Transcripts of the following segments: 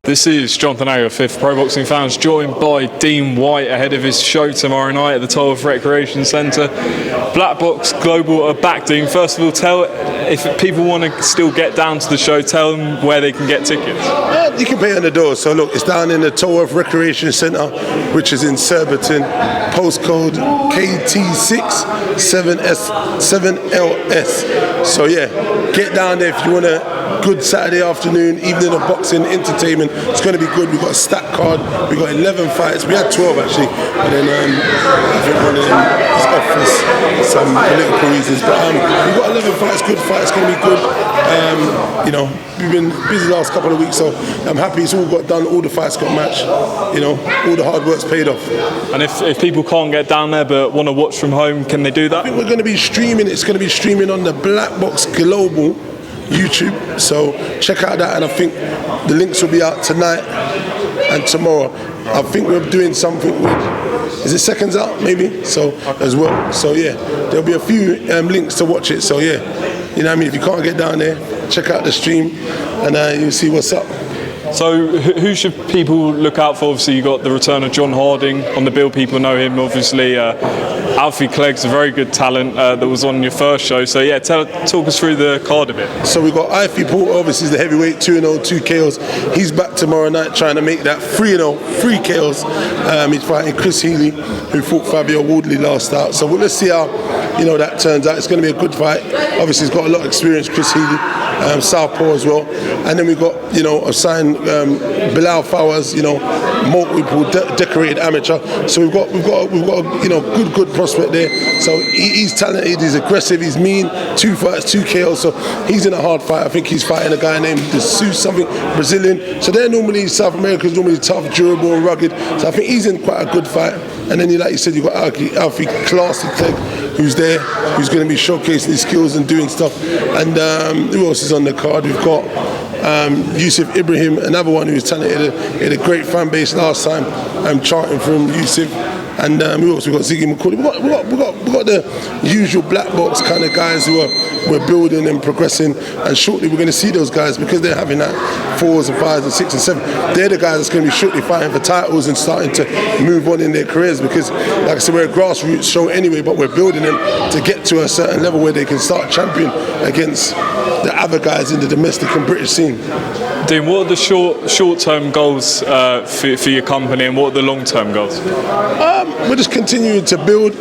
This is Jonathan Ayer, Fifth Pro Boxing Fans, joined by Dean Whyte ahead of his show tomorrow night at the Tolworth Recreation Centre. Black Box Global are back, Dean. First of all, tell if people want to still get down to the show, tell them where they can get tickets. You can pay on the door. So look, it's down in the Tolworth Recreation Centre, which is in Surbiton, postcode KT6 7LS. So yeah, get down there if you want a good Saturday afternoon, evening of boxing, entertainment. It's going to be good. We've got a stacked card. We've got 11 fights. We had 12 actually, but then I think one of them is off for some political reasons. But we've got 11 fights, good fights. It's going to be good. We've been busy the last couple of weeks, so I'm happy it's all got done. All the fights got matched. All the hard work's paid off. And if people can't get down there but want to watch from home, can they do that? I think we're going to be streaming. It's going to be streaming on the Black Box Global YouTube, so check out that, and I think the links will be out tonight and tomorrow. I think we're doing something with, is it Seconds Out maybe, so as well. So yeah, there'll be a few links to watch it. So yeah, you know what I mean, if you can't get down there, check out the stream and you'll see what's up. So who should people look out for? Obviously you got the return of John Harding on the bill. People know him obviously. Alfie Clegg's a very good talent that was on your first show. So yeah, talk us through the card a bit. So we've got Alfie Porter, obviously he's the heavyweight, 2-0, 2 KOs. He's back tomorrow night trying to make that 3-0, 3 KOs. He's fighting Chris Healy, who fought Fabio Wardley last out. So let's see how that turns out. It's going to be a good fight. Obviously he's got a lot of experience, Chris Healy, southpaw as well. And then we've got a signed Bilal Fawaz, multiple decorated amateur. So we've got a good prospect there. So he's talented, he's aggressive, he's mean. 2 fights, 2 KOs. So he's in a hard fight. I think he's fighting a guy named Jesus, something Brazilian. So they're normally South Americans, normally tough, durable, and rugged. So I think he's in quite a good fight. And then, like you said, you've got Alfie Classy Clegg, who's there, who's going to be showcasing his skills and doing stuff. And who else is on the card? We've got Yusuf Ibrahim, another one who's talented. He had a great fan base last time. I'm chanting for him, Yusuf. And we also got Ziggy McCauley. We got the usual black box kind of guys who we're building and progressing. And shortly we're going to see those guys, because they're having that 4s and 5s and 6s and 7. They're the guys that's going to be shortly fighting for titles and starting to move on in their careers. Because, like I said, we're a grassroots show anyway, but we're building them to get to a certain level where they can start championing against the other guys in the domestic and British scene. Dean, what are the short-term goals for your company, and what are the long-term goals? We're just continuing to build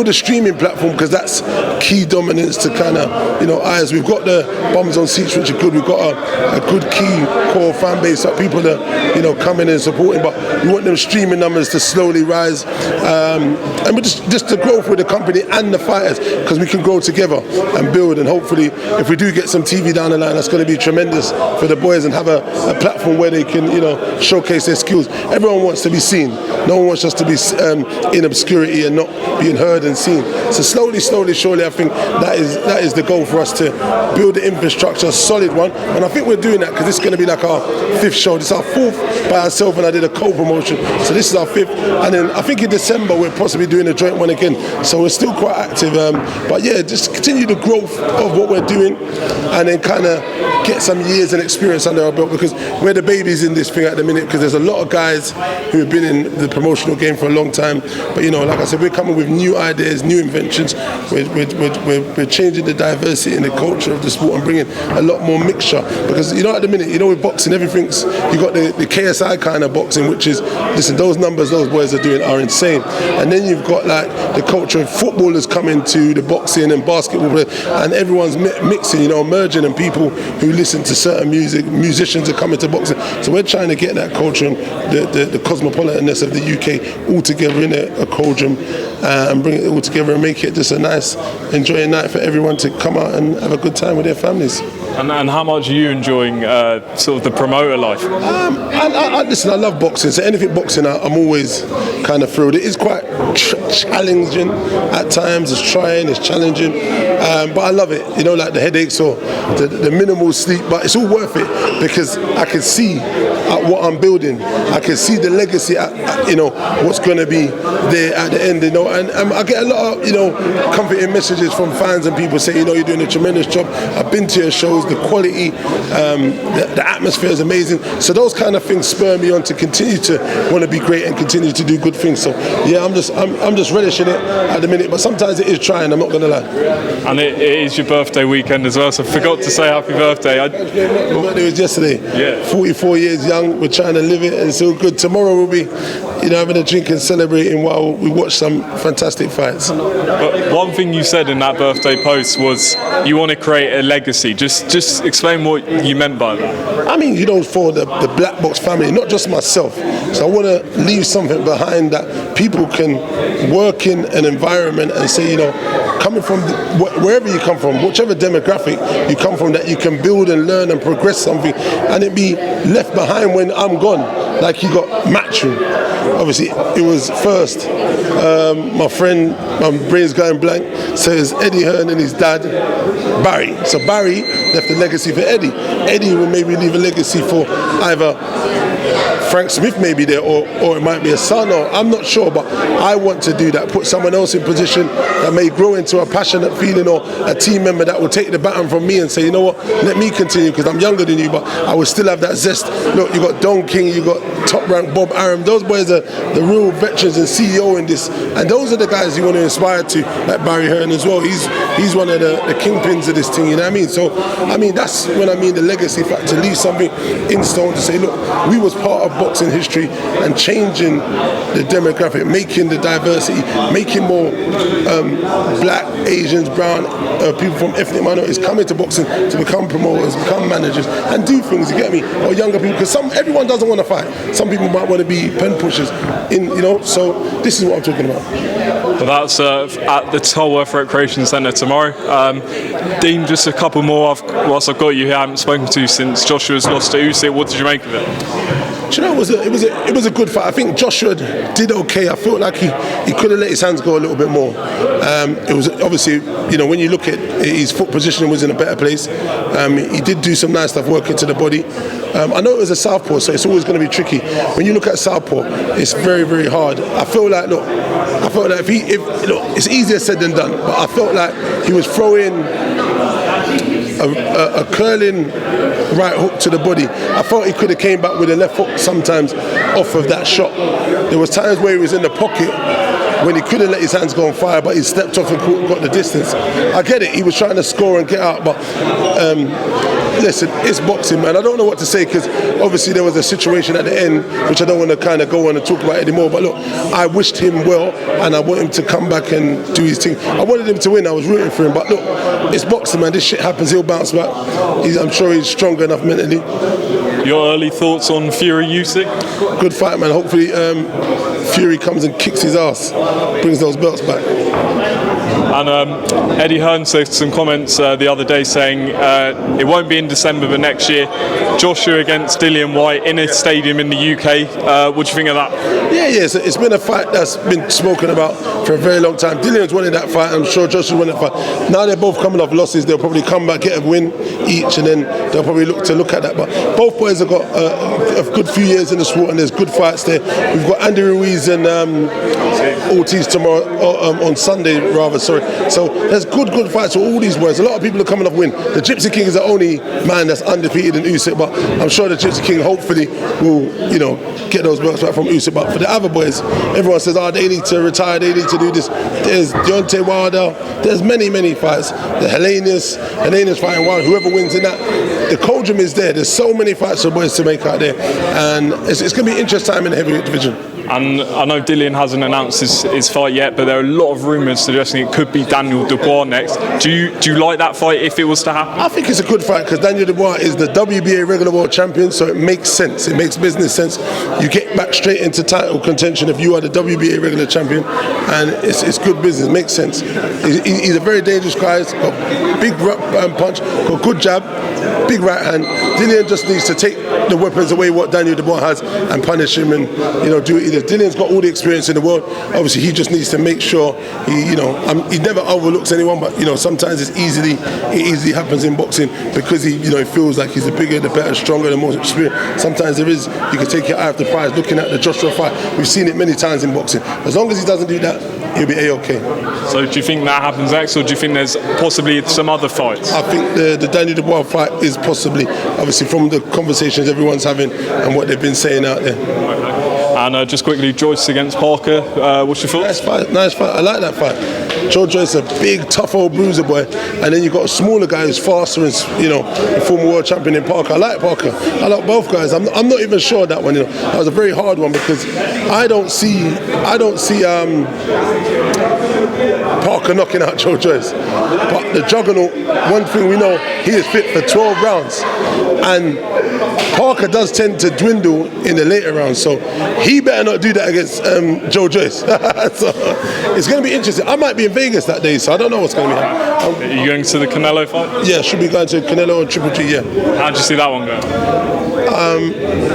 a streaming platform, because that's key dominance to kind of, eyes. We've got the bombs on seats, which are good. We've got a good key core fan base that people are, coming and supporting. But we want them streaming numbers to slowly rise, and we're just to grow for the company and the fighters, because we can grow together and build. And hopefully, if we do get some TV down the line, that's going to be tremendous for the boys, and have a platform where they can, showcase their skills. Everyone wants to be seen. No one wants us to be in obscurity and not being heard and seen. So slowly, surely, I think that is the goal for us, to build the infrastructure, a solid one. And I think we're doing that, because this is going to be like our 5th show. This is our 4th by ourselves, and I did a co-promotion. So this is our 5th. And then I think in December we're possibly doing a joint one again. So we're still quite active. But yeah, just continue the growth of what we're doing, and then kind of get some years and experience under our belt, because we're the babies in this thing at the minute, because there's a lot of guys who have been in the promotional game for a long time. But like I said, we're coming with new ideas, new inventions. We're changing the diversity in the culture of the sport and bringing a lot more mixture, because at the minute, with boxing, everything's, you got the KSI kind of boxing, which is, listen, those numbers those boys are doing are insane. And then you've got like the culture of footballers coming to the boxing and basketball, and everyone's mixing, merging, and people who listen to certain musicians are coming to boxing. So we're trying to get that culture and the cosmopolitanness of the UK all together in a cauldron, and bring it all together and make it just a nice, enjoying night for everyone to come out and have a good time with their families. And how much are you enjoying sort of the promoter life? Listen, I love boxing, so anything boxing, I'm always kind of thrilled. It is quite challenging at times. It's trying, it's challenging, but I love it. Like the headaches or the minimal sleep, but it's all worth it, because I can see at what I'm building. I can see the legacy at you know, what's going to be there at the end, you know, and I get a lot of, you know, comforting messages from fans and people saying, you know, you're doing a tremendous job. I've been to your shows, the quality, the atmosphere is amazing. So those kind of things spur me on to continue to want to be great and continue to do good things. So yeah, I'm just relishing it at the minute, but sometimes it is trying, I'm not going to lie. And it is your birthday weekend as well, so I forgot to say happy birthday. My birthday was yesterday. Yeah. 44 years young, we're trying to live it, and it's all good. Tomorrow we'll be, you know, having a drink and celebrating while we watch some fantastic fights. But one thing you said in that birthday post was you want to create a legacy. Just explain what you meant by that. I mean, you know, for the Black Box family, not just myself. So I want to leave something behind that people can work in an environment and say, you know, coming from wherever you come from, whichever demographic you come from, that you can build and learn and progress something, and it be left behind when I'm gone. Like you got Matchroom. Obviously, it was first. My friend, my brain's going blank, says Eddie Hearn and his dad, Barry. So Barry left a legacy for Eddie. Eddie will maybe leave a legacy for either Frank Smith may be there, or it might be a son, or I'm not sure, but I want to do that, put someone else in position that may grow into a passionate feeling, or a team member that will take the baton from me and say, you know what, let me continue because I'm younger than you, but I will still have that zest. Look, you got Don King, you got top rank Bob Arum, those boys are the real veterans and CEO in this, and those are the guys you want to inspire to, like Barry Hearn as well. He's one of the kingpins of this thing, you know what I mean? So, I mean, that's when I mean the legacy factor, leave something in stone to say, look, we was part of boxing history and changing the demographic, making the diversity, making more black, Asians, brown, people from ethnic minorities coming to boxing to become promoters, become managers, and do things, you get me? Or younger people, because everyone doesn't want to fight. Some people might want to be pen pushers, you know, so this is what I'm talking about. Well, that's at the Tolworth Recreation Centre tomorrow. Dean, just a couple more whilst I've got you here, I haven't spoken to since Joshua's lost to Usyk. What did you make of it? Do you know, it was a good fight. I think Joshua did okay. I felt like he could have let his hands go a little bit more. It was obviously, you know, when you look at his foot positioning was in a better place. He did do some nice stuff working to the body. I know it was a southpaw, so it's always going to be tricky. When you look at southpaw, it's very, very hard. I feel like, look, if it's easier said than done, but I felt like he was throwing a curling right hook to the body. I thought he could have came back with a left hook sometimes off of that shot. There was times where he was in the pocket when he couldn't let his hands go on fire, but he stepped off and got the distance. I get it, he was trying to score and get out, but listen, it's boxing, man. I don't know what to say because obviously there was a situation at the end which I don't want to kind of go on and talk about anymore, but look, I wished him well and I want him to come back and do his thing. I wanted him to win, I was rooting for him, but look, it's boxing, man. This shit happens, he'll bounce back. I'm sure he's stronger enough mentally. Your early thoughts on Fury-Usyk? Good fight, man. Hopefully Fury comes and kicks his ass, brings those belts back. And Eddie Hearn said some comments the other day saying it won't be in December but next year. Joshua against Dillian Whyte in a stadium in the UK. What do you think of that? Yeah, it's been a fight that's been spoken about for a very long time. Dillian's wanted that fight, I'm sure Joshua wanted that fight. Now they're both coming off losses, they'll probably come back, get a win each, and then they'll probably look at that. But both boys have got a good few years in the sport, and there's good fights there. We've got Andy Ruiz and Ortiz tomorrow, on Sunday rather, sorry. So there's good fights for all these boys. A lot of people are coming off win. The Gypsy King is the only man that's undefeated in Usyk, but I'm sure the Gypsy King hopefully will, you know, get those belts back from Usyk. But for the other boys, everyone says, they need to retire, they need to do this. There's Deontay Wilder, there's many fights. The Helena's fighting Wilder, whoever wins in that. The cauldron is there. There's so many fights for boys to make out there, and it's going to be an interesting time in the heavyweight division. And I know Dillian hasn't announced his fight yet, but there are a lot of rumours suggesting it could be Daniel Dubois next. Do you like that fight if it was to happen? I think it's a good fight because Daniel Dubois is the WBA regular world champion, so it makes sense. It makes business sense. You get back straight into title contention if you are the WBA regular champion, and it's good business. It makes sense. He's a very dangerous guy. He's got big punch, got good jab, big right hand. Dillian just needs to take the weapons away what Daniel Dubois has and punish him, and do what he this. Dillian's got all the experience in the world. Obviously, he just needs to make sure he never overlooks anyone. But sometimes it easily happens in boxing because he feels like he's the bigger, the better, stronger, the more experienced. Sometimes you can take your eye off the prize. Looking at the Joshua fight, we've seen it many times in boxing. As long as he doesn't do that, he'll be A-OK. So do you think that happens next, or do you think there's possibly some other fights? I think the Daniel Dubois fight is possibly, obviously from the conversations everyone's having and what they've been saying out there. Okay. And just quickly, Joyce against Parker. What's your thoughts? Nice fight. I like that fight. Joyce is a big, tough old bruiser boy, and then you've got a smaller guy who's faster and a former world champion in Parker. I like Parker. I like both guys. I'm not even sure that one. That was a very hard one because I don't see Parker knocking out Joyce. But the juggernaut, one thing we know, he is fit for 12 rounds, and Parker does tend to dwindle in the later rounds, so he better not do that against Joyce. So it's going to be interesting. I might be in Vegas that day, so I don't know what's going to be happening. Are you going to the Canelo fight? Yeah, should be going to Canelo and Triple G, yeah. How do you see that one going?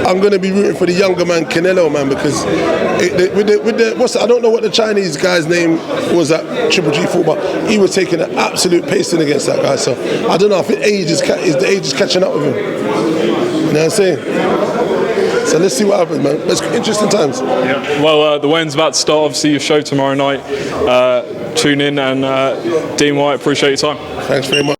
I'm going to be rooting for the younger man, Canelo, man, because I don't know what the Chinese guy's name was at Triple G fought, but he was taking an absolute pasting against that guy, so I don't know if the age is catching up with him. You know what I'm saying? So let's see what happens, man. It's interesting times. Yeah. Well, the weigh-in's about to start. Obviously, your show tomorrow night. Tune in, and Dean Whyte, appreciate your time. Thanks very much.